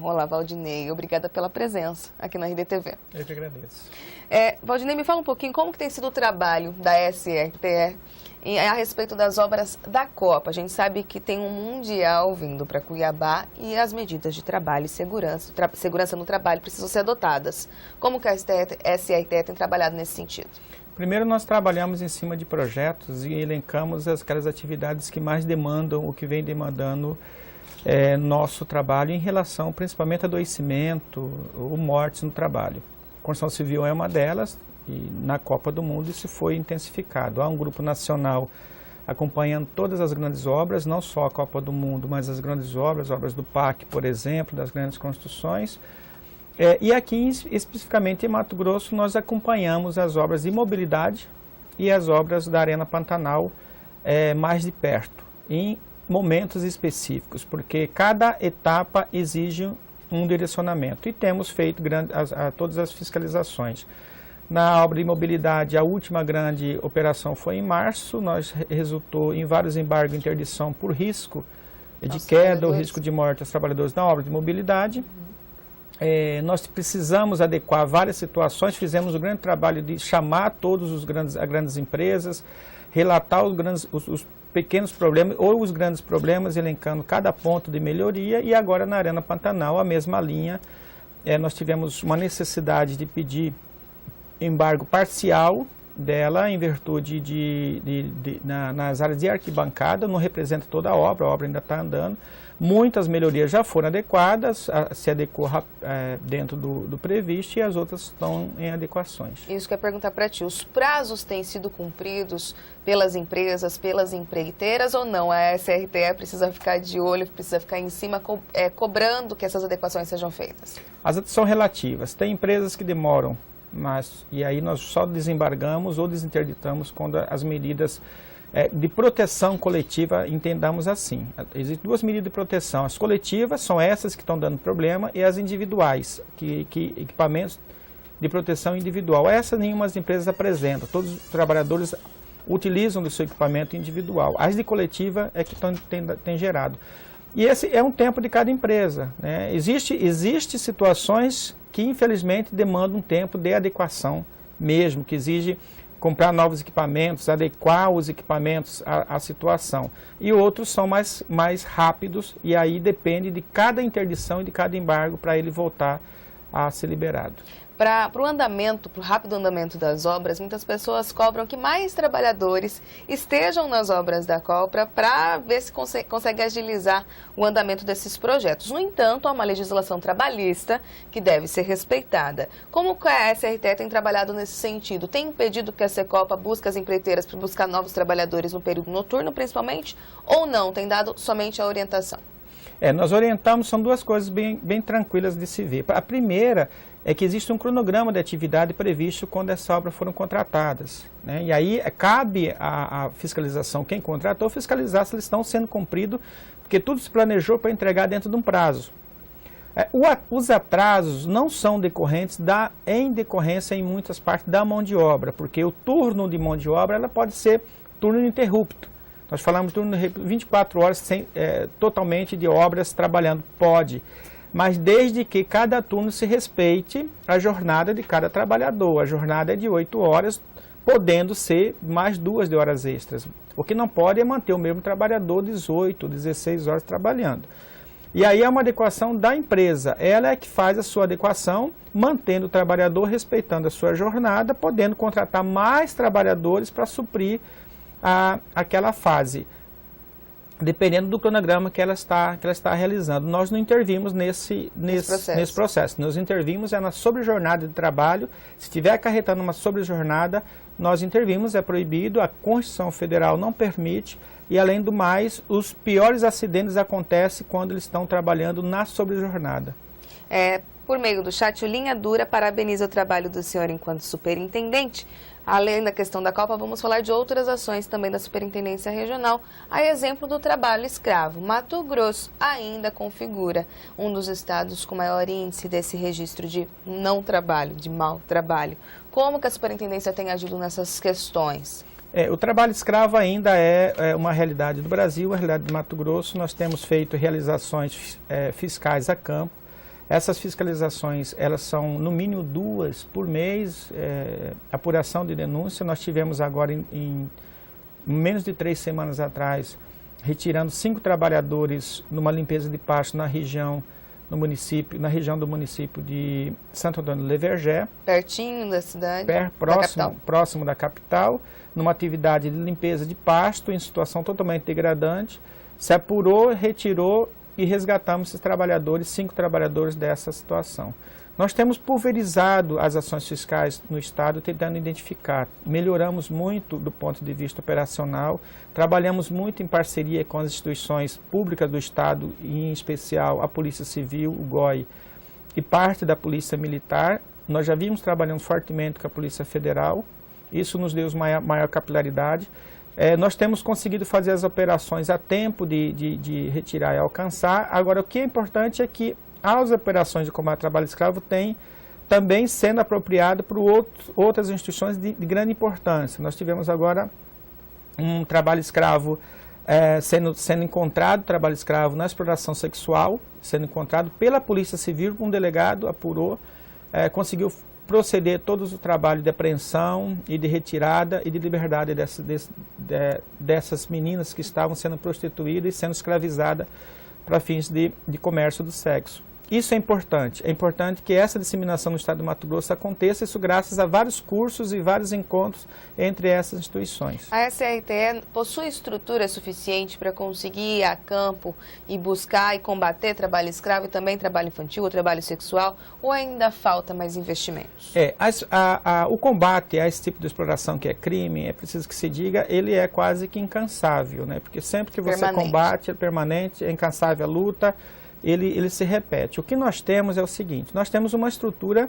Olá, Valdinei. Obrigada pela presença aqui na RDTV. Eu que agradeço. Valdinei, me fala um pouquinho como que tem sido o trabalho da SRTE a respeito das obras da Copa. A gente sabe que tem um Mundial vindo para Cuiabá e as medidas de trabalho e segurança no trabalho precisam ser adotadas. Como que a SRTE tem trabalhado nesse sentido? Primeiro, nós trabalhamos em cima de projetos e elencamos aquelas atividades que mais demandam, o que vem demandando nosso trabalho em relação principalmente a adoecimento ou mortes no trabalho. A construção civil é uma delas e na Copa do Mundo isso foi intensificado. Há um grupo nacional acompanhando todas as grandes obras, não só a Copa do Mundo, mas as grandes obras do PAC, por exemplo, das grandes construções. E aqui, especificamente em Mato Grosso, nós acompanhamos as obras de mobilidade e as obras da Arena Pantanal mais de perto, em momentos específicos, porque cada etapa exige um direcionamento. E temos feito todas as fiscalizações. Na obra de mobilidade, a última grande operação foi em março, resultou em vários embargos de interdição por risco de queda ou risco de morte aos trabalhadores na obra de mobilidade. Nós precisamos adequar várias situações, fizemos o grande trabalho de chamar todas as grandes empresas, relatar os pequenos problemas ou os grandes problemas, elencando cada ponto de melhoria. E agora na Arena Pantanal, a mesma linha, nós tivemos uma necessidade de pedir embargo parcial dela em virtude nas áreas de arquibancada, não representa toda a obra ainda está andando. Muitas melhorias já foram adequadas, se adequou dentro do previsto e as outras estão em adequações. Isso que eu ia perguntar para ti, os prazos têm sido cumpridos pelas empresas, pelas empreiteiras ou não? A SRTE precisa ficar de olho, precisa ficar em cima, cobrando que essas adequações sejam feitas? As são relativas, tem empresas que demoram, e aí nós só desembargamos ou desinterditamos quando as medidas de proteção coletiva, entendamos assim. Existem duas medidas de proteção. As coletivas são essas que estão dando problema e as individuais, equipamentos de proteção individual. Essas nenhuma das empresas apresentam. Todos os trabalhadores utilizam do seu equipamento individual. As de coletiva é que têm gerado. E esse é um tempo de cada empresa, né? Existe situações que infelizmente demandam um tempo de adequação mesmo, que exige comprar novos equipamentos, adequar os equipamentos à situação. E outros são mais rápidos e aí depende de cada interdição e de cada embargo para ele voltar a ser liberado. Para o rápido andamento das obras, muitas pessoas cobram que mais trabalhadores estejam nas obras da Copa para ver se consegue agilizar o andamento desses projetos. No entanto, há uma legislação trabalhista que deve ser respeitada. Como a SRTE tem trabalhado nesse sentido? Tem impedido que a Secopa busque as empreiteiras para buscar novos trabalhadores no período noturno, principalmente, ou não? Tem dado somente a orientação? Nós orientamos, são duas coisas bem tranquilas de se ver. A primeira é que existe um cronograma de atividade previsto quando essas obras foram contratadas, né? E aí cabe à fiscalização, quem contratou, fiscalizar se eles estão sendo cumpridos, porque tudo se planejou para entregar dentro de um prazo. Os atrasos não são decorrentes em decorrência em muitas partes da mão de obra, porque o turno de mão de obra ela pode ser turno ininterrupto. Nós falamos de turno de 24 horas totalmente de obras trabalhando, pode. Mas desde que cada turno se respeite a jornada de cada trabalhador. A jornada é de 8 horas, podendo ser mais 2 de horas extras. O que não pode é manter o mesmo trabalhador 18, 16 horas trabalhando. E aí é uma adequação da empresa. Ela é que faz a sua adequação, mantendo o trabalhador, respeitando a sua jornada, podendo contratar mais trabalhadores para suprir aquela fase, dependendo do cronograma que ela está realizando. Nós não intervimos nesse processo. Nós intervimos na sobrejornada de trabalho. Se estiver acarretando uma sobrejornada, nós intervimos, é proibido, a Constituição Federal não permite, e além do mais, os piores acidentes acontecem quando eles estão trabalhando na sobrejornada. Por meio do chat, o Linha Dura parabeniza o trabalho do senhor enquanto superintendente. Além da questão da Copa, vamos falar de outras ações também da Superintendência Regional, a exemplo do trabalho escravo. Mato Grosso ainda configura um dos estados com maior índice desse registro de não trabalho, de mau trabalho. Como que a Superintendência tem agido nessas questões? O trabalho escravo ainda é uma realidade do Brasil, a realidade de Mato Grosso. Nós temos feito realizações fiscais a campo. Essas fiscalizações, elas são no mínimo 2 por mês, apuração de denúncia. Nós tivemos agora, em menos de 3 semanas atrás, retirando 5 trabalhadores numa limpeza de pasto na região do município de Santo Antônio do Levergé. Pertinho da cidade, próximo da capital, numa atividade de limpeza de pasto, em situação totalmente degradante. Se apurou, retirou e resgatamos esses trabalhadores, 5 trabalhadores dessa situação. Nós temos pulverizado as ações fiscais no Estado, tentando identificar. Melhoramos muito do ponto de vista operacional, trabalhamos muito em parceria com as instituições públicas do Estado, e em especial a Polícia Civil, o GOI, e parte da Polícia Militar. Nós já vimos trabalhando fortemente com a Polícia Federal, isso nos deu maior capilaridade. Nós temos conseguido fazer as operações a tempo de retirar e alcançar. Agora, o que é importante é que as operações de combate ao trabalho escravo têm também sendo apropriado por outras instituições de grande importância. Nós tivemos agora um trabalho escravo, sendo encontrado trabalho escravo na exploração sexual, sendo encontrado pela Polícia Civil. Um delegado apurou, conseguiu proceder todos o trabalho de apreensão e de retirada e de liberdade dessas meninas que estavam sendo prostituídas e sendo escravizadas para fins de comércio do sexo. Isso é importante que essa disseminação no estado do Mato Grosso aconteça, isso graças a vários cursos e vários encontros entre essas instituições. A SRTE possui estrutura suficiente para conseguir ir a campo e buscar e combater trabalho escravo e também trabalho infantil ou trabalho sexual, ou ainda falta mais investimentos? O combate a esse tipo de exploração que é crime, é preciso que se diga, ele é quase que incansável, né? Porque sempre que você combate, é permanente, é incansável a luta, ele se repete. O que nós temos é o seguinte: nós temos uma estrutura,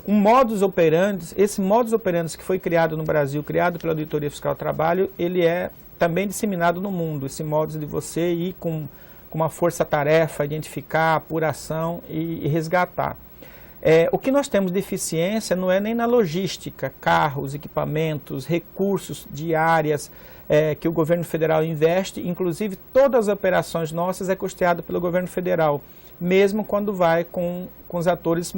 um modus operandi. Esse modus operandi que foi criado no Brasil, criado pela Auditoria Fiscal do Trabalho, ele é também disseminado no mundo. Esse modus de você ir com uma força-tarefa, identificar, apuração e resgatar. O que nós temos de eficiência não é nem na logística, carros, equipamentos, recursos de áreas que o governo federal investe. Inclusive, todas as operações nossas é custeado pelo governo federal, mesmo quando vai com os atores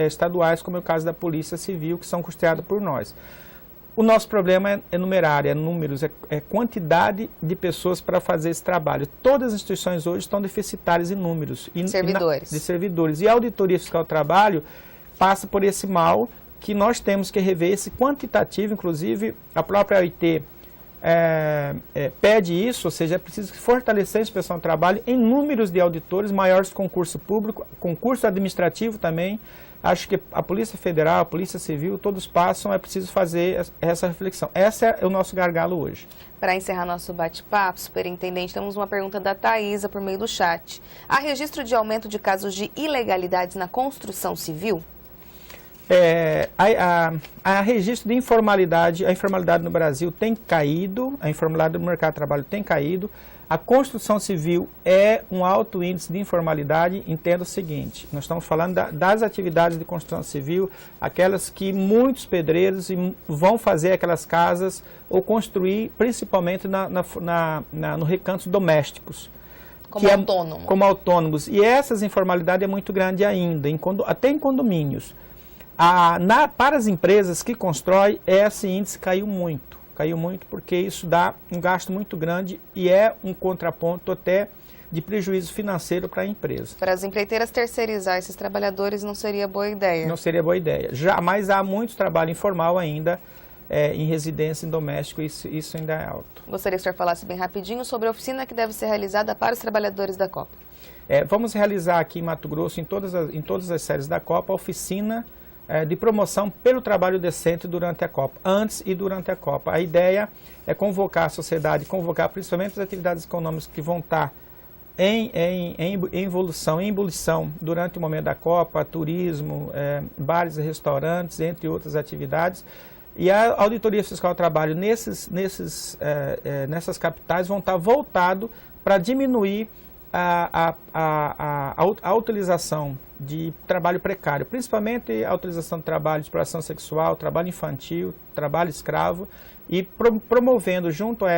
estaduais, como é o caso da Polícia Civil, que são custeados por nós. O nosso problema é numerário, é números, é quantidade de pessoas para fazer esse trabalho. Todas as instituições hoje estão deficitárias em números. De servidores. E a Auditoria Fiscal do Trabalho passa por esse mal, que nós temos que rever esse quantitativo. Inclusive, a própria OIT pede isso, ou seja, é preciso fortalecer a inspeção do trabalho em números de auditores, maiores concurso público, concurso administrativo também. Acho que a Polícia Federal, a Polícia Civil, todos passam, é preciso fazer essa reflexão. Esse é o nosso gargalo hoje. Para encerrar nosso bate-papo, superintendente, temos uma pergunta da Thaisa por meio do chat. Há registro de aumento de casos de ilegalidades na construção civil? Há registro de informalidade. A informalidade no Brasil tem caído, a informalidade do mercado de trabalho tem caído. A construção civil é um alto índice de informalidade. Entenda o seguinte: nós estamos falando das atividades de construção civil, aquelas que muitos pedreiros vão fazer aquelas casas ou construir principalmente no recantos domésticos. Como autônomos. E essas informalidades é muito grande ainda, até em condomínios. Para as empresas que constroem, esse índice caiu muito porque isso dá um gasto muito grande e é um contraponto até de prejuízo financeiro para a empresa. Para as empreiteiras terceirizar esses trabalhadores não seria boa ideia? Não seria boa ideia. Mas há muito trabalho informal ainda em residência, em doméstico, isso ainda é alto. Gostaria que o senhor falasse bem rapidinho sobre a oficina que deve ser realizada para os trabalhadores da Copa. Vamos realizar aqui em Mato Grosso, em todas as séries da Copa, a oficina de promoção pelo trabalho decente durante a Copa, antes e durante a Copa. A ideia é convocar a sociedade, convocar principalmente as atividades econômicas que vão estar em ebulição durante o momento da Copa, turismo, bares e restaurantes, entre outras atividades. E a Auditoria Fiscal do Trabalho nessas capitais vão estar voltado para diminuir a utilização de trabalho precário, principalmente a utilização de trabalho de exploração sexual, trabalho infantil, trabalho escravo, e promovendo junto a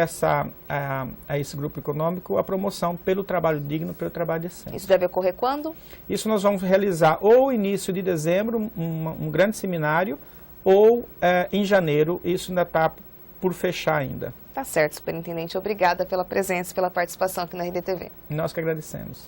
esse grupo econômico a promoção pelo trabalho digno, pelo trabalho decente. Isso deve ocorrer quando? Isso nós vamos realizar ou início de dezembro, um grande seminário, ou em janeiro. Isso ainda está por fechar ainda. Tá certo, superintendente. Obrigada pela presença, pela participação aqui na RDTV. Nós que agradecemos.